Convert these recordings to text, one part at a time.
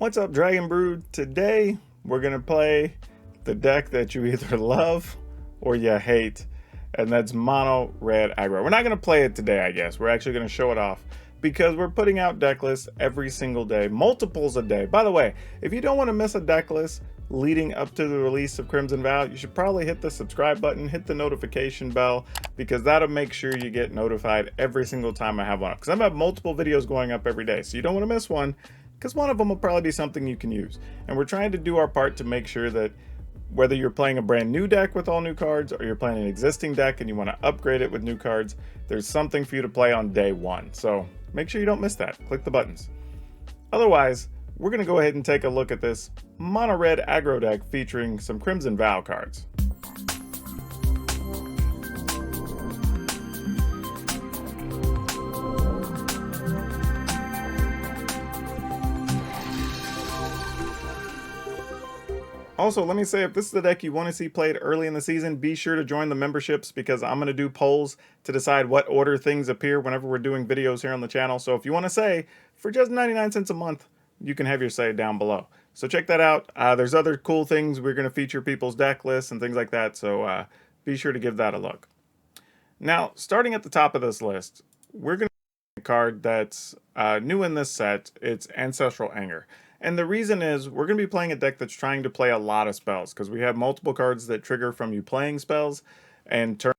What's up, Dragon Brood? Today we're gonna play the deck that you either love or you hate, and that's Mono-Red Aggro. We're not gonna play it today, I guess. We're actually gonna show it off because we're putting out deck lists every single day, multiples a day. By the way, if you don't want to miss a deck list leading up to the release of Crimson Vow, you should probably hit the subscribe button, hit the notification bell, because that'll make sure you get notified every single time I have one up. Because I have multiple videos going up every day, so you don't want to miss one, because one of them will probably be something you can use. And we're trying to do our part to make sure that whether you're playing a brand new deck with all new cards or you're playing an existing deck and you want to upgrade it with new cards, there's something for you to play on day one. So make sure you don't miss that. Click the buttons. Otherwise, we're going to go ahead and take a look at this Mono-Red Aggro deck featuring some Crimson Vow cards. Also, let me say, if this is the deck you want to see played early in the season, be sure to join the memberships, because I'm going to do polls to decide what order things appear whenever we're doing videos here on the channel. So if you want to say, for just 99 cents a month, you can have your say down below. So check that out. There's other cool things. We're going to feature people's deck lists and things like that. So be sure to give that a look. Now, starting at the top of this list, we're going to a card that's new in this set. It's Ancestral Anger. And the reason is we're going to be playing a deck that's trying to play a lot of spells, because we have multiple cards that trigger from you playing spells and turn.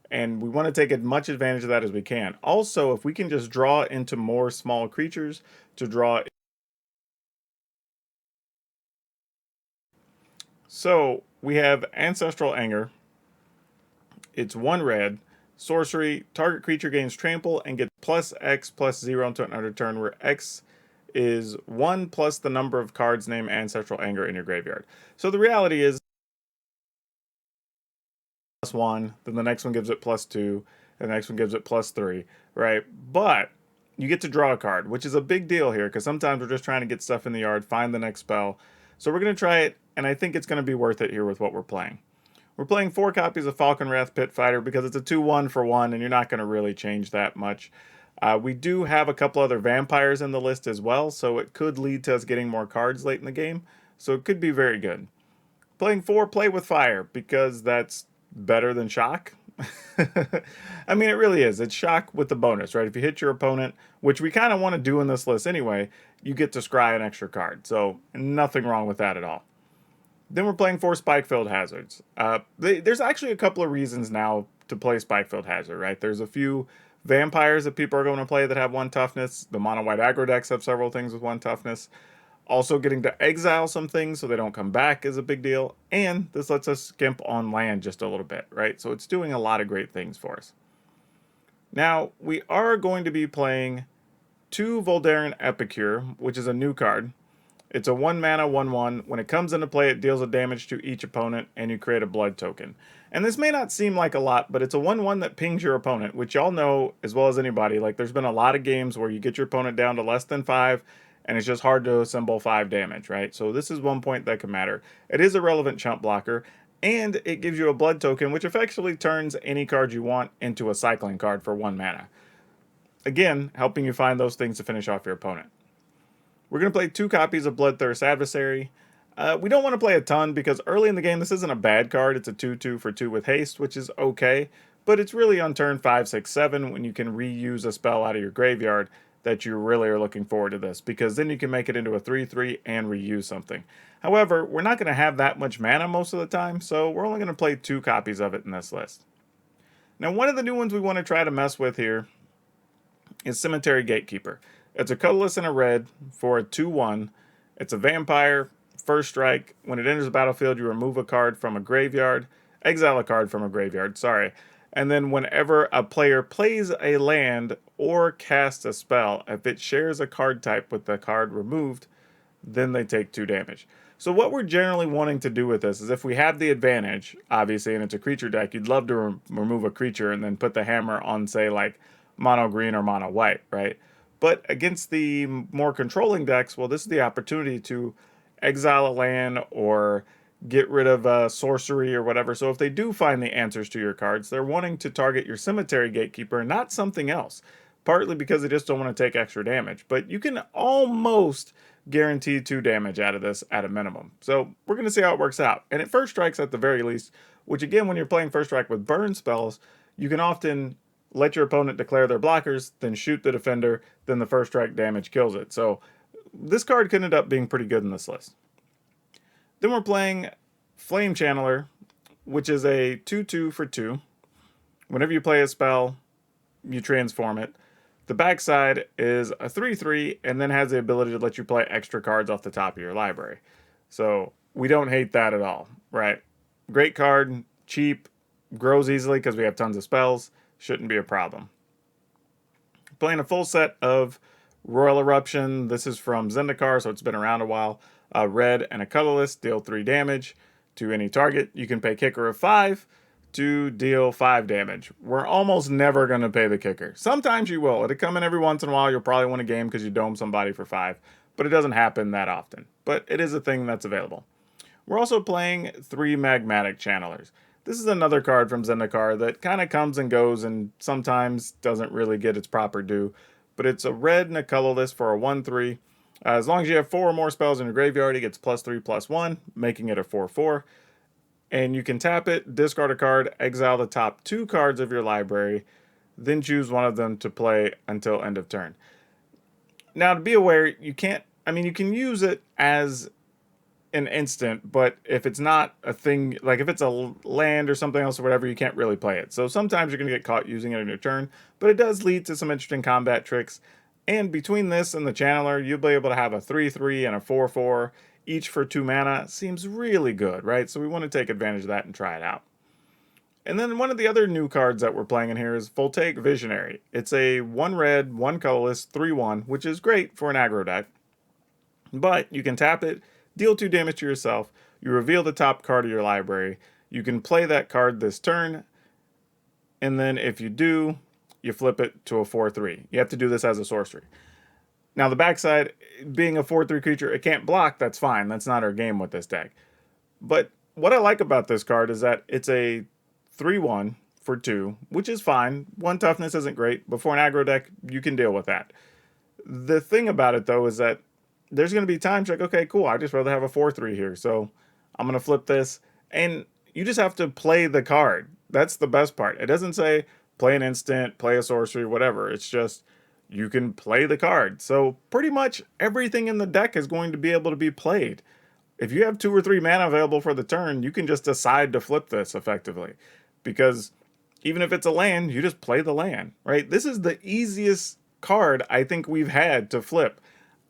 And we want to take as much advantage of that as we can. Also, if we can just draw into more small creatures to draw. So we have Ancestral Anger. It's 1 red. Sorcery. Target creature gains trample and gets +X/+0 until an end of turn, where X is 1 plus the number of cards named Ancestral Anger in your graveyard. So the reality is +1, then the next one gives it +2, and the next one gives it +3, right? But you get to draw a card, which is a big deal here, because sometimes we're just trying to get stuff in the yard, find the next spell. So we're going to try it, and I think it's going to be worth it here with what we're playing. We're playing 4 copies of Falkenrath Pit Fighter because it's a 2/1 for 1, and you're not going to really change that much. We do have a couple other vampires in the list as well, so it could lead to us getting more cards late in the game. So it could be very good. Playing 4 Play with Fire, because that's better than Shock. I mean, it really is. It's Shock with the bonus, right? If you hit your opponent, which we kind of want to do in this list anyway, you get to scry an extra card. So nothing wrong with that at all. Then we're playing 4 Spike-Filled Hazards. There's actually a couple of reasons now to play Spike-Filled Hazard, right? There's a few vampires that people are going to play that have 1 toughness. The mono-white aggro decks have several things with 1 toughness. Also, getting to exile some things so they don't come back is a big deal. And this lets us skimp on land just a little bit, right? So it's doing a lot of great things for us. Now, we are going to be playing 2 Voldaren Epicure, which is a new card. It's a 1 mana 1/1. When it comes into play, it deals a damage to each opponent, and you create a blood token. And this may not seem like a lot, but it's a 1/1 that pings your opponent, which y'all know as well as anybody. Like, there's been a lot of games where you get your opponent down to less than 5, and it's just hard to assemble 5 damage, right? So this is 1 point that can matter. It is a relevant chump blocker, and it gives you a blood token, which effectively turns any card you want into a cycling card for 1 mana. Again, helping you find those things to finish off your opponent. We're going to play 2 copies of Bloodthirst Adversary. We don't want to play a ton, because early in the game, this isn't a bad card. It's a 2/2 for 2 with haste, which is okay. But it's really on turn 5, 6, 7 when you can reuse a spell out of your graveyard that you really are looking forward to this, because then you can make it into a 3/3 and reuse something. However, we're not going to have that much mana most of the time, so we're only going to play 2 copies of it in this list. Now, one of the new ones we want to try to mess with here is Cemetery Gatekeeper. It's a colorless and a red for a 2/1. It's a vampire. First strike. When it enters the battlefield, you remove a card from a graveyard. Exile a card from a graveyard, sorry. And then whenever a player plays a land or casts a spell, if it shares a card type with the card removed, then they take 2 damage. So what we're generally wanting to do with this is, if we have the advantage, obviously, and it's a creature deck, you'd love to remove a creature and then put the hammer on, say, like mono green or mono white, right? But against the more controlling decks, well, this is the opportunity to exile a land or get rid of a sorcery or whatever. So if they do find the answers to your cards, they're wanting to target your Cemetery Gatekeeper, not something else. partly because they just don't want to take extra damage. But you can almost guarantee 2 damage out of this at a minimum. So we're going to see how it works out. And it first strikes at the very least, which again, when you're playing first strike with burn spells, you can often let your opponent declare their blockers, then shoot the defender, then the first strike damage kills it. So this card could end up being pretty good in this list. Then we're playing Flame Channeler, which is a 2/2 for 2. Whenever you play a spell, you transform it. The backside is a 3/3 and then has the ability to let you play extra cards off the top of your library. So we don't hate that at all, right? Great card, cheap, grows easily because we have tons of spells. Shouldn't be a problem. Playing a full set of Royal Eruption. This is from Zendikar, so it's been around a while. Red and a colorless, deal 3 damage to any target. You can pay kicker of 5 to deal 5 damage. We're almost never going to pay the kicker. Sometimes you will. It'll come in every once in a while. You'll probably win a game because you dome somebody for 5, but it doesn't happen that often. But it is a thing that's available. We're also playing 3 Magmatic Channelers. This is another card from Zendikar that kind of comes and goes and sometimes doesn't really get its proper due. But it's a red and a colorless for a 1/3. As long as you have 4 or more spells in your graveyard, it gets +3/+1, making it a 4/4. And you can tap it, discard a card, exile the top 2 cards of your library, then choose one of them to play until end of turn. Now, to be aware, you can't, you can use it as an instant, but if it's not a thing, like if it's a land or something else or whatever, you can't really play it. So sometimes you're going to get caught using it in your turn, but it does lead to some interesting combat tricks. And between this and the Channeler, you'll be able to have a 3/3 and a 4/4, each for 2 mana. Seems really good, right? So we want to take advantage of that and try it out. And then one of the other new cards that we're playing in here is Voltaic Visionary. It's a 1 red, 1 colorless, 3/1, which is great for an aggro deck. But you can tap it, deal 2 damage to yourself, you reveal the top card of your library, you can play that card this turn, and then if you do, you flip it to a 4/3. You have to do this as a sorcery. Now the backside, being a 4/3 creature, it can't block, that's fine. That's not our game with this deck. But what I like about this card is that it's a 3/1 for 2, which is fine. 1 toughness isn't great, but for an aggro deck, you can deal with that. The thing about it, though, is that there's going to be times like, okay, cool, I'd just rather have a 4/3 here, so I'm going to flip this. And you just have to play the card. That's the best part. It doesn't say play an instant, play a sorcery, whatever. It's just you can play the card. So pretty much everything in the deck is going to be able to be played. If you have 2 or 3 mana available for the turn, you can just decide to flip this effectively. Because even if it's a land, you just play the land, right? This is the easiest card I think we've had to flip.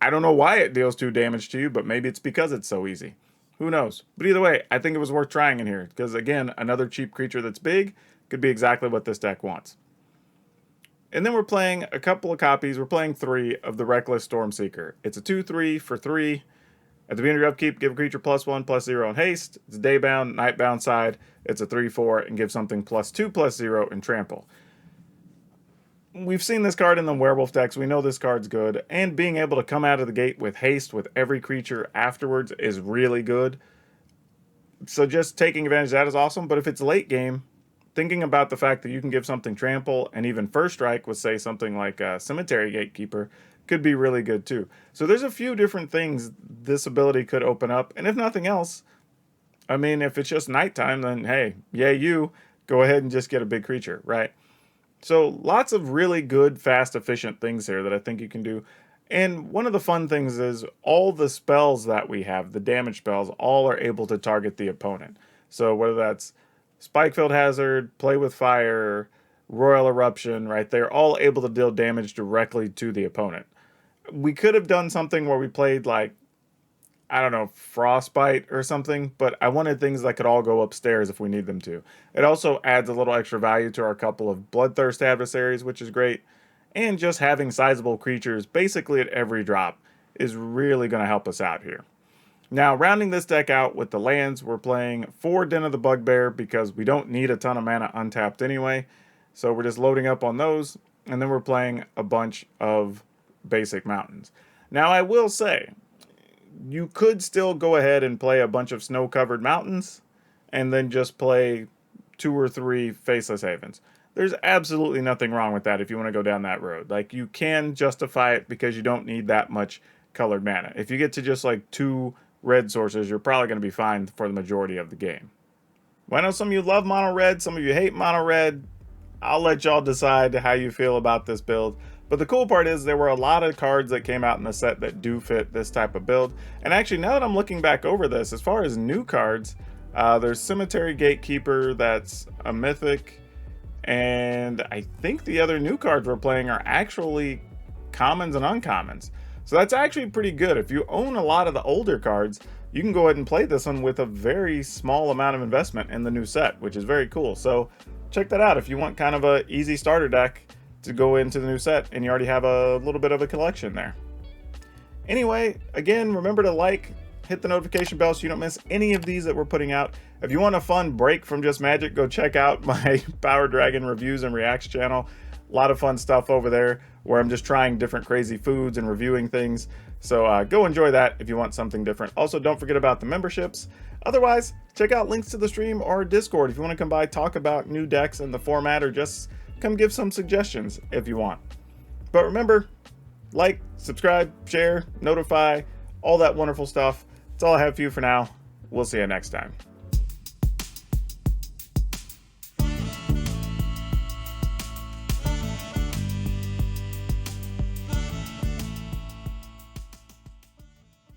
I don't know why it deals 2 damage to you, but maybe it's because it's so easy. Who knows? But either way, I think it was worth trying in here. Because again, another cheap creature that's big could be exactly what this deck wants. And then we're playing a couple of copies. We're playing 3 of the Reckless Stormseeker. It's a 2/3 for 3. At the beginning of your upkeep, give a creature +1/+0 in haste. It's daybound, nightbound side. It's a 3/4 and give something +2/+0 in trample. We've seen this card in the werewolf decks. We know this card's good. And being able to come out of the gate with haste with every creature afterwards is really good. So just taking advantage of that is awesome. But if it's late game, thinking about the fact that you can give something trample and even first strike with, say, something like a Cemetery Gatekeeper could be really good too. So there's a few different things this ability could open up. And if nothing else, if it's just nighttime, then hey, yay you, go ahead and just get a big creature, right? So lots of really good, fast, efficient things here that I think you can do. And one of the fun things is all the spells that we have, the damage spells, all are able to target the opponent. So whether that's Spikefield Hazard, Play with Fire, Royal Eruption, right? They're all able to deal damage directly to the opponent. We could have done something where we played like, I don't know, Frostbite or something, but I wanted things that could all go upstairs if we need them to. It also adds a little extra value to our couple of Bloodthirst adversaries, which is great. And just having sizable creatures basically at every drop is really going to help us out here. Now, rounding this deck out with the lands, we're playing 4 Den of the Bugbear because we don't need a ton of mana untapped anyway. So we're just loading up on those, and then we're playing a bunch of basic mountains. Now, I will say, you could still go ahead and play a bunch of snow-covered mountains, and then just play 2 or 3 Faceless Havens. there's absolutely nothing wrong with that if you want to go down that road. Like, you can justify it because you don't need that much colored mana. If you get to just like 2 red sources, you're probably going to be fine for the majority of the game. Well, I know some of you love mono red, some of you hate mono red. I'll let y'all decide how you feel about this build. But the cool part is there were a lot of cards that came out in the set that do fit this type of build. And actually, now that I'm looking back over this, as far as new cards, there's Cemetery Gatekeeper, that's a mythic. And I think the other new cards we're playing are actually commons and uncommons. So that's actually pretty good. If you own a lot of the older cards, you can go ahead and play this one with a very small amount of investment in the new set, which is very cool. So check that out if you want kind of a easy starter deck to go into the new set and you already have a little bit of a collection there. Anyway, again, remember to like, hit the notification bell so you don't miss any of these that we're putting out. If you want a fun break from just Magic, go check out my PowrDragn reviews and reacts channel. A lot of fun stuff over there where I'm just trying different crazy foods and reviewing things. So go enjoy that if you want something different. Also, don't forget about the memberships. Otherwise, check out links to the stream or Discord if you want to come by, talk about new decks and the format, or just come give some suggestions if you want. But remember, like, subscribe, share, notify, all that wonderful stuff. That's all I have for you for now. We'll see you next time.